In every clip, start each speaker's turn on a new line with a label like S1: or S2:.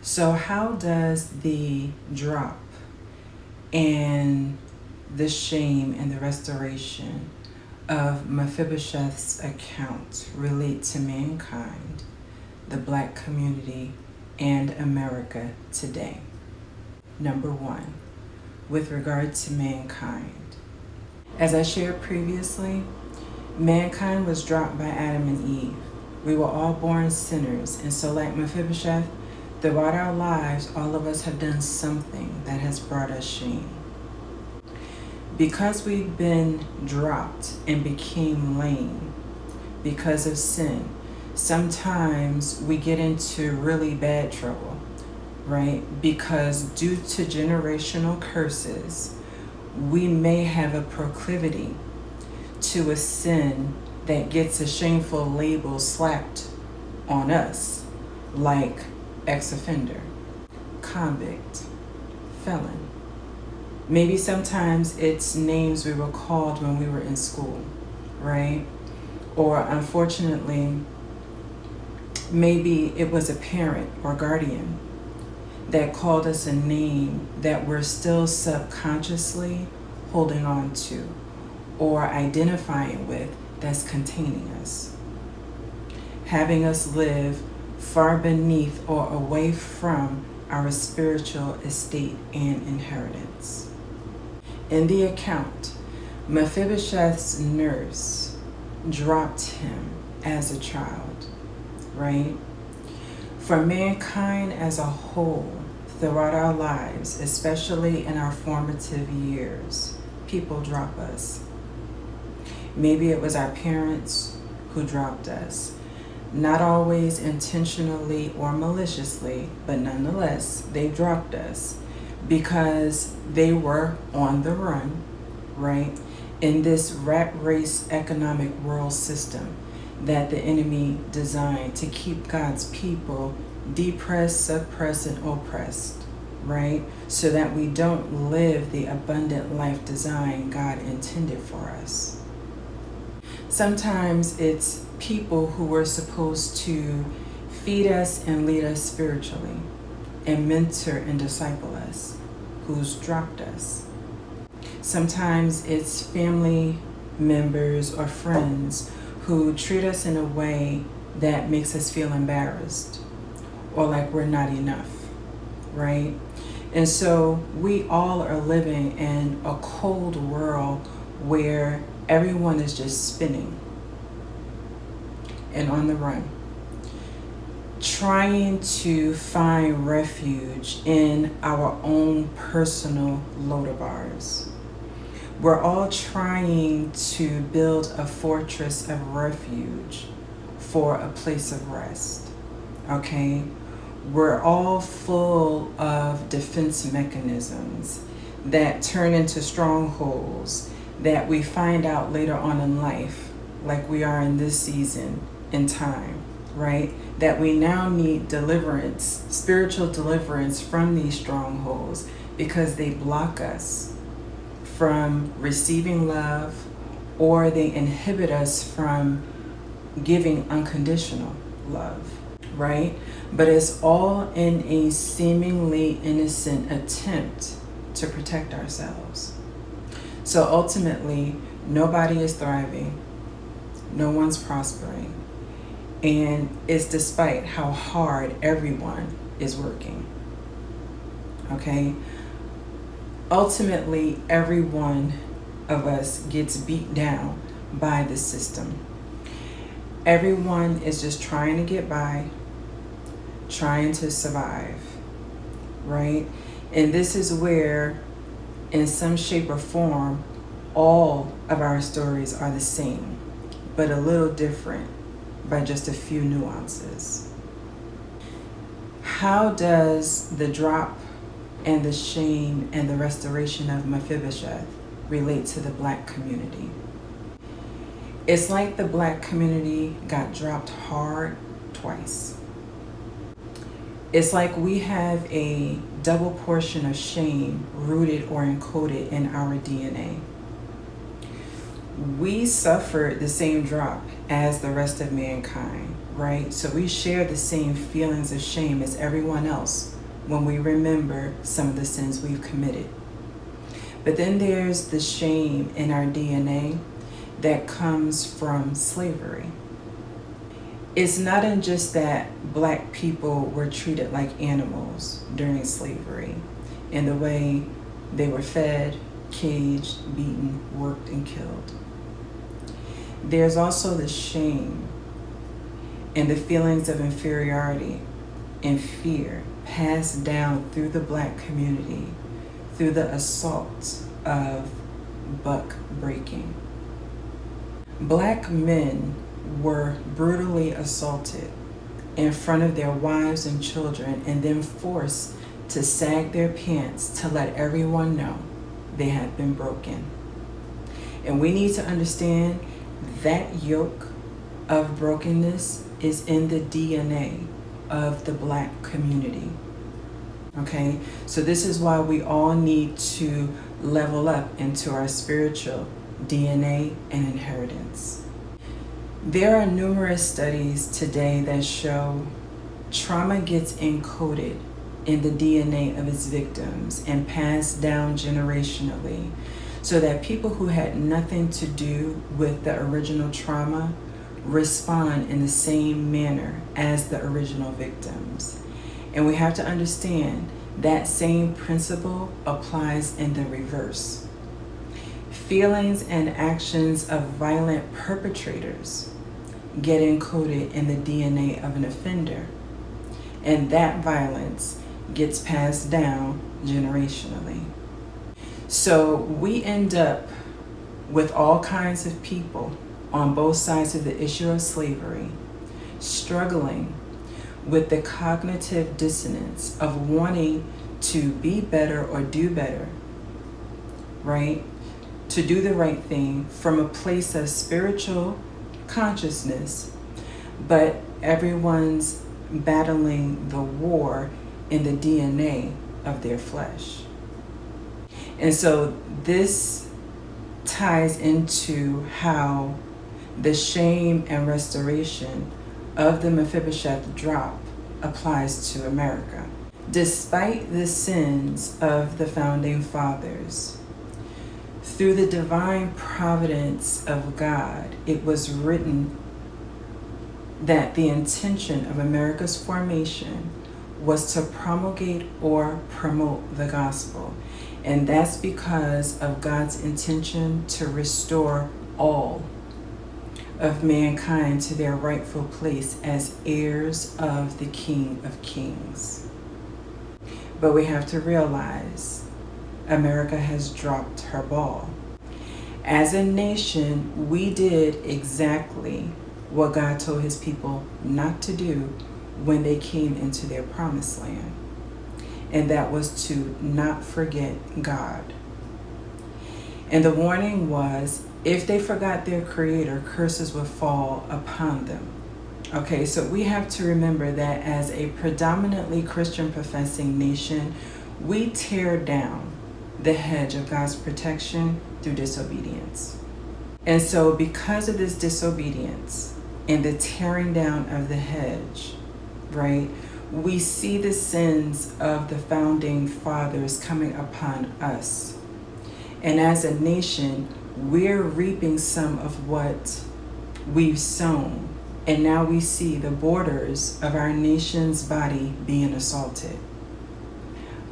S1: So, how does the drop and the shame and the restoration of Mephibosheth's account relate to mankind, the Black community, and America today? Number one, with regard to mankind. As I shared previously, mankind was dropped by Adam and Eve. We were all born sinners, and so, like Mephibosheth, throughout our lives, all of us have done something that has brought us shame. Because we've been dropped and became lame because of sin, sometimes we get into really bad trouble, right? Because due to generational curses, we may have a proclivity to a sin that gets a shameful label slapped on us, like ex-offender, convict, felon. Maybe sometimes it's names we were called when we were in school, right? Or unfortunately, maybe it was a parent or guardian that called us a name that we're still subconsciously holding on to or identifying with, that's containing us, having us live far beneath or away from our spiritual estate and inheritance. In the account, Mephibosheth's nurse dropped him as a child, right? For mankind as a whole, throughout our lives, especially in our formative years, people drop us. Maybe it was our parents who dropped us. Not always intentionally or maliciously, but nonetheless, they dropped us because they were on the run, right? In this rat race economic world system that the enemy designed to keep God's people depressed, suppressed, and oppressed, right? So that we don't live the abundant life design God intended for us. Sometimes it's people who were supposed to feed us and lead us spiritually and mentor and disciple us who's dropped us. Sometimes it's family members or friends who treat us in a way that makes us feel embarrassed or like we're not enough, right? And so we all are living in a cold world where everyone is just spinning and on the run, trying to find refuge in our own personal Lodabar. We're all trying to build a fortress of refuge for a place of rest, okay? We're all full of defense mechanisms that turn into strongholds that we find out later on in life, like we are in this season in time, right? That we now need deliverance, spiritual deliverance from these strongholds because they block us from receiving love or they inhibit us from giving unconditional love, right? But it's all in a seemingly innocent attempt to protect ourselves. So ultimately, nobody is thriving, no one's prospering, and it's despite how hard everyone is working, okay? Ultimately, every one of us gets beat down by the system. Everyone is just trying to get by, trying to survive, right? And this is where, in some shape or form, all of our stories are the same, but a little different by just a few nuances. How does the drop and the shame and the restoration of Mephibosheth relate to the Black community? It's like the Black community got dropped hard twice. It's like we have a double portion of shame rooted or encoded in our DNA. We suffered the same drop as the rest of mankind, right? So we share the same feelings of shame as everyone else when we remember some of the sins we've committed. But then there's the shame in our DNA that comes from slavery. It's not in just that Black people were treated like animals during slavery in the way they were fed, caged, beaten, worked, and killed. There's also the shame and the feelings of inferiority and fear passed down through the Black community through the assault of buck breaking. Black men were brutally assaulted in front of their wives and children and then forced to sag their pants to let everyone know they had been broken. And we need to understand that yoke of brokenness is in the DNA of the Black community. Okay, so this is why we all need to level up into our spiritual DNA and inheritance. There are numerous studies today that show trauma gets encoded in the DNA of its victims and passed down generationally, so that people who had nothing to do with the original trauma respond in the same manner as the original victims. And we have to understand that same principle applies in the reverse. Feelings and actions of violent perpetrators get encoded in the DNA of an offender, and that violence gets passed down generationally. So we end up with all kinds of people on both sides of the issue of slavery struggling with the cognitive dissonance of wanting to be better or do better, right? To do the right thing from a place of spiritual consciousness, but everyone's battling the war in the DNA of their flesh. And so this ties into how the shame and restoration of the Mephibosheth-Drop applies to America. Despite the sins of the founding fathers, through the divine providence of God, it was written that the intention of America's formation was to promulgate or promote the gospel. And that's because of God's intention to restore all of mankind to their rightful place as heirs of the King of Kings. But we have to realize America has dropped her ball. As a nation, we did exactly what God told his people not to do when they came into their promised land. And that was to not forget God. And the warning was, if they forgot their creator, curses would fall upon them. Okay, so we have to remember that as a predominantly Christian professing nation, we tear down the hedge of God's protection through disobedience. And so because of this disobedience and the tearing down of the hedge, right, we see the sins of the founding fathers coming upon us. And as a nation, we're reaping some of what we've sown. And now we see the borders of our nation's body being assaulted.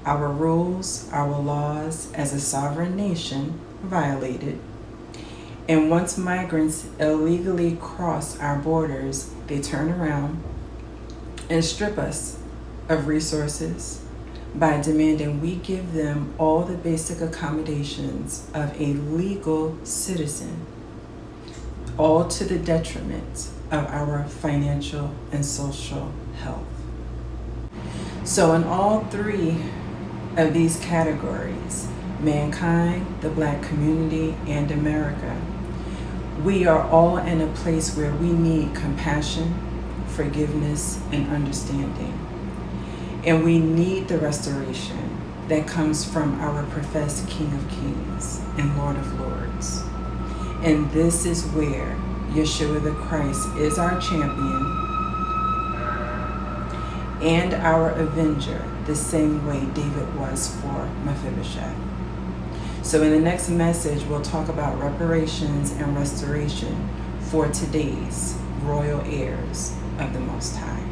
S1: Our rules, our laws as a sovereign nation violated. And once migrants illegally cross our borders, they turn around and strip us of resources by demanding we give them all the basic accommodations of a legal citizen, all to the detriment of our financial and social health. So in all three of these categories, mankind, the Black community, and America, we are all in a place where we need compassion, forgiveness, and understanding. And we need the restoration that comes from our professed King of Kings and Lord of Lords. And this is where Yeshua the Christ is our champion, and our avenger, the same way David was for Mephibosheth. So in the next message, we'll talk about reparations and restoration for today's royal heirs of the Most High.